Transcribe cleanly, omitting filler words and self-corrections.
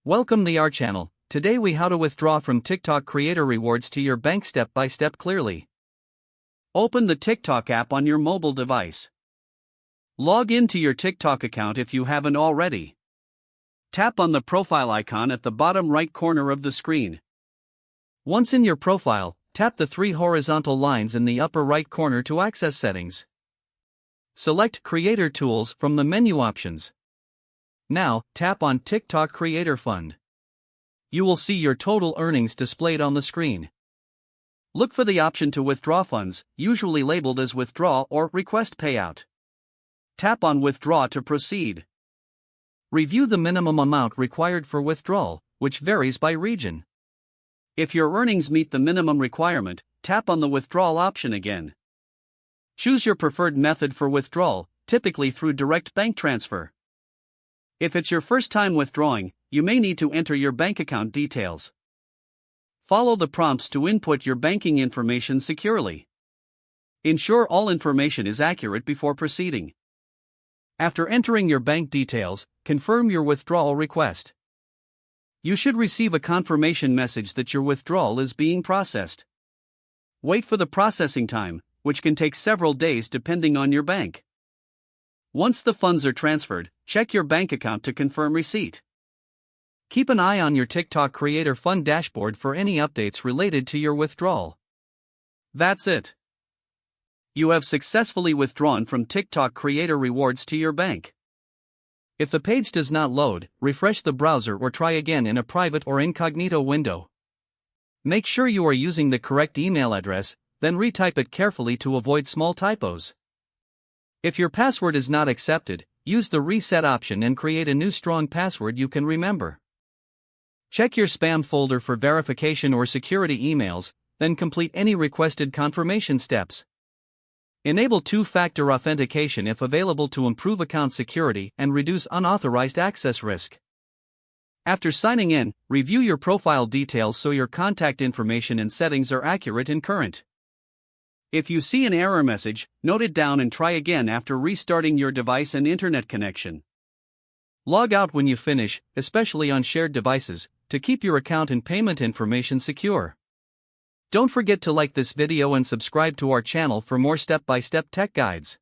Welcome to our channel. Today we how to withdraw from TikTok creator rewards to your bank step by step clearly. Open the TikTok app on your mobile device. Log into your TikTok account if you haven't already. Tap on the profile icon at the bottom right corner of the screen. Once in your profile, tap the three horizontal lines in the upper right corner to access settings. Select Creator Tools from the menu options. Now, tap on TikTok Creator Fund. You will see your total earnings displayed on the screen. Look for the option to withdraw funds, usually labeled as Withdraw or Request Payout. Tap on Withdraw to proceed. Review the minimum amount required for withdrawal, which varies by region. If your earnings meet the minimum requirement, tap on the withdrawal option again. Choose your preferred method for withdrawal, typically through direct bank transfer. If it's your first time withdrawing, you may need to enter your bank account details. Follow the prompts to input your banking information securely. Ensure all information is accurate before proceeding. After entering your bank details, confirm your withdrawal request. You should receive a confirmation message that your withdrawal is being processed. Wait for the processing time, which can take several days depending on your bank. Once the funds are transferred, check your bank account to confirm receipt. Keep an eye on your TikTok Creator Fund dashboard for any updates related to your withdrawal. That's it. You have successfully withdrawn from TikTok Creator Rewards to your bank. If the page does not load, refresh the browser or try again in a private or incognito window. Make sure you are using the correct email address, then retype it carefully to avoid small typos. If your password is not accepted, use the reset option and create a new strong password you can remember. Check your spam folder for verification or security emails, then complete any requested confirmation steps. Enable two-factor authentication if available to improve account security and reduce unauthorized access risk. After signing in, review your profile details so your contact information and settings are accurate and current. If you see an error message, note it down and try again after restarting your device and internet connection. Log out when you finish, especially on shared devices, to keep your account and payment information secure. Don't forget to like this video and subscribe to our channel for more step-by-step tech guides.